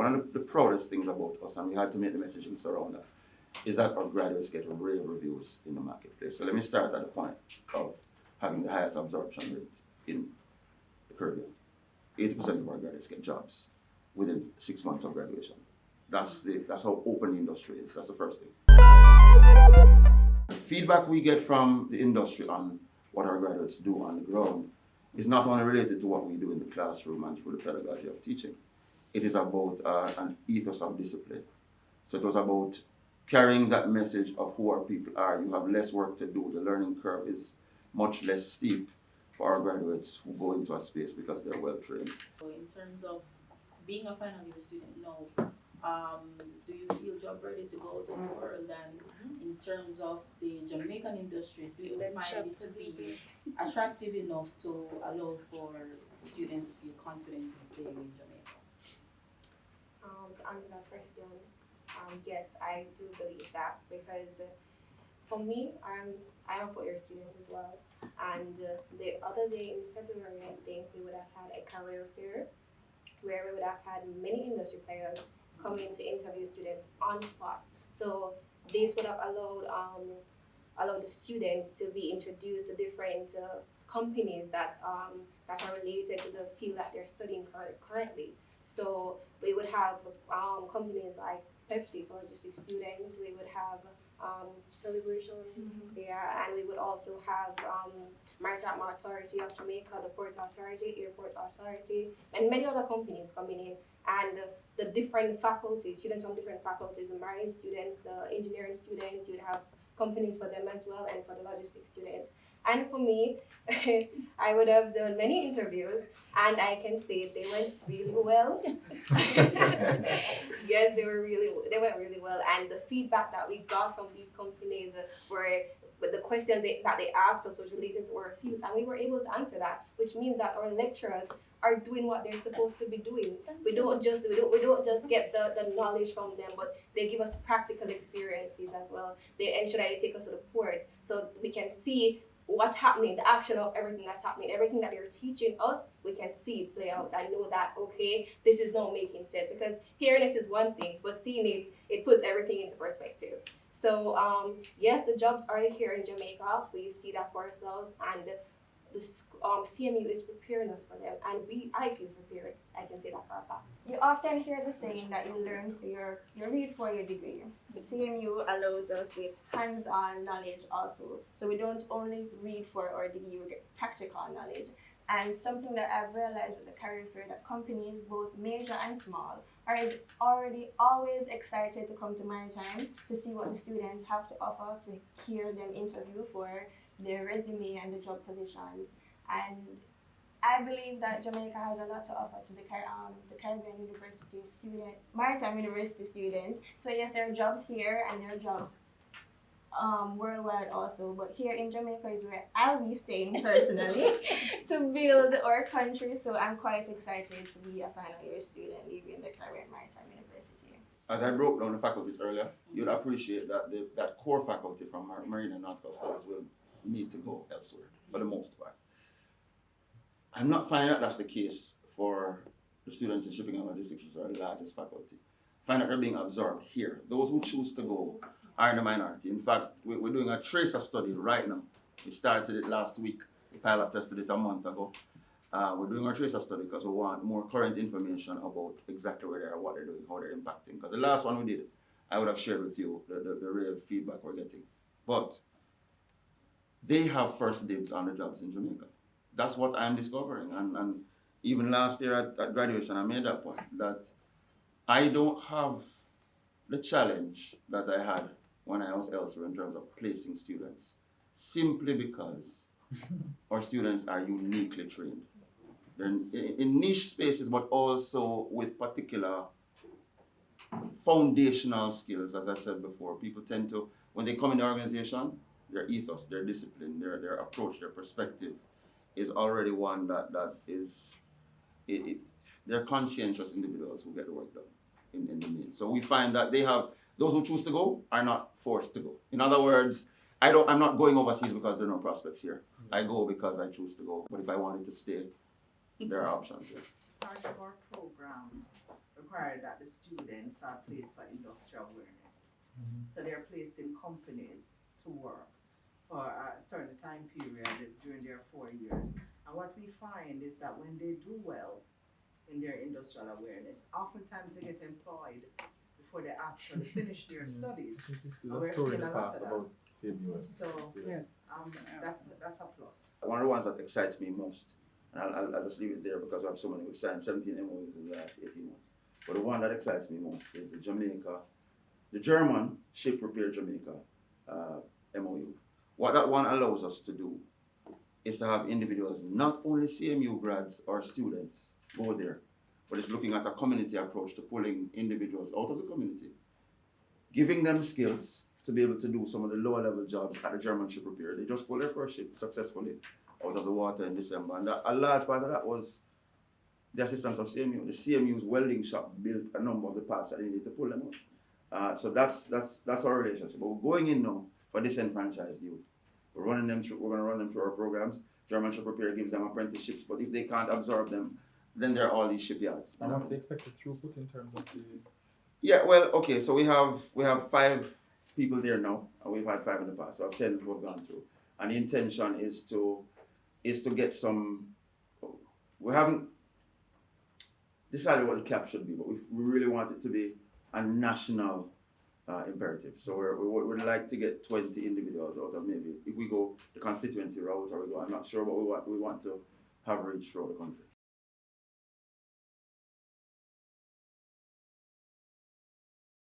one of the proudest things about us, and we had to make the messaging surround that, is that our graduates get rave reviews in the marketplace. So let me start at the point of having the highest absorption rate in the Caribbean. 80% of our graduates get jobs within 6 months of graduation. That's how open the industry is. That's the first thing. The feedback we get from the industry on what our graduates do on the ground is not only related to what we do in the classroom and through the pedagogy of teaching. It is about an ethos of discipline. So it was about carrying that message of who our people are. You have less work to do. The learning curve is much less steep for our graduates who go into a space because they're well trained. In terms of being a final year student now, do you feel job ready to go to the world? And in terms of the Jamaican industries, do you find it to be attractive enough to allow for students to feel confident in staying in Jamaica? To answer that question, yes, I do believe that, because for me, I'm a four-year student as well, and the other day in February, I think we would have had a career fair where we would have had many industry players come in to interview students on the spot. So this would have allowed the students to be introduced to different companies that are related to the field that they're studying currently. So we would have companies like Pepsi for logistics students. We would have Celebration, and we would also have Maritime Authority of Jamaica, the Port Authority, Airport Authority, and many other companies coming in. And the different faculties, students from different faculties, the marine students, the engineering students, you'd have companies for them as well, and for the logistics students. And for me, I would have done many interviews, and I can say they went really well. Yes, they went really well, and the feedback that we got from these companies were, with the questions that they asked us was related to our fields, and we were able to answer that, which means that our lecturers are doing what they're supposed to be doing. We don't just get the knowledge from them, but they give us practical experiences as well. They ensure that they take us to the port so we can see what's happening, the action of everything that's happening, everything that they're teaching us, we can see it play out and know that, okay, this is not making sense, because hearing it is one thing, but seeing it puts everything into perspective. So yes, the jobs are here in Jamaica. We see that for ourselves, and the CMU is preparing us for them, and I feel prepared. I can say that for a fact. You often hear the saying that you read for your degree. The CMU allows us with hands-on knowledge also. So we don't only read for our degree, we get practical knowledge. And something that I've realized with the career fair, that companies, both major and small, are already always excited to come to Maritime to see what the students have to offer, to hear them interview for their resume and the job positions. And I believe that Jamaica has a lot to offer to the Caribbean University Maritime University students. So yes, there are jobs here and there are jobs worldwide also, but here in Jamaica is where I'll be staying personally to build our country. So I'm quite excited to be a final year student living the Caribbean Maritime University. As I broke down the faculties earlier, you'd appreciate that that core faculty from Marine and Nautical Studies will need to go elsewhere for the most part. I'm not finding that that's the case for the students in shipping and logistics, which are the largest faculty. I find that they're being absorbed here. Those who choose to go are in the minority. In fact, we're doing a tracer study right now. We started it last week. We pilot tested it a month ago. We're doing our tracer study because we want more current information about exactly where they are, what they're doing, how they're impacting. Because the last one we did, I would have shared with you the real feedback we're getting. But they have first dibs on the jobs in Jamaica. That's what I'm discovering. And even last year at graduation, I made that point, that I don't have the challenge that I had when I was elsewhere in terms of placing students, simply because our students are uniquely trained. They're in niche spaces, but also with particular foundational skills. As I said before, people tend to, when they come in the organization, their ethos, their discipline, their approach, their perspective is already one that is, they're conscientious individuals who get the work done in the main. So we find that they have, those who choose to go are not forced to go. In other words, I'm not going overseas because there are no prospects here. I go because I choose to go. But if I wanted to stay, there are options here. part of our programs require that the students are placed for industrial awareness. So they're placed in companies to work for a certain time period during their 4 years. And what we find is that when they do well in their industrial awareness, oftentimes they get employed before they actually finish their studies. There's a story in the past about CMU. So Yes. that's a plus. One of the ones that excites me most, and I'll just leave it there because we have so many, we've signed 17 MOUs in the last 18 months. But the one that excites me most is the German Ship Repair Jamaica MOU. What that one allows us to do is to have individuals, not only CMU grads or students, go there, but it's looking at a community approach to pulling individuals out of the community, giving them skills to be able to do some of the lower level jobs at the German ship repair. They just pulled their first ship successfully out of the water in December, and a large part of that was the assistance of CMU. The CMU's welding shop built a number of the parts that they needed to pull them out. So that's our relationship. But we're going in now for disenfranchised youth. We're going to run them through our programs. German ship repair gives them apprenticeships, but if they can't absorb them, then there are all these shipyards. And what's the expected throughput in terms of the... Yeah, well, okay, so we have 5 people there now, and we've had 5 in the past, so I have 10 who have gone through. And the intention is to get some, we haven't decided what the cap should be, but we really want it to be a national imperative. So we would like to get 20 individuals out of maybe, if we go the constituency route or we go, I'm not sure, but we want to have reach throughout the country.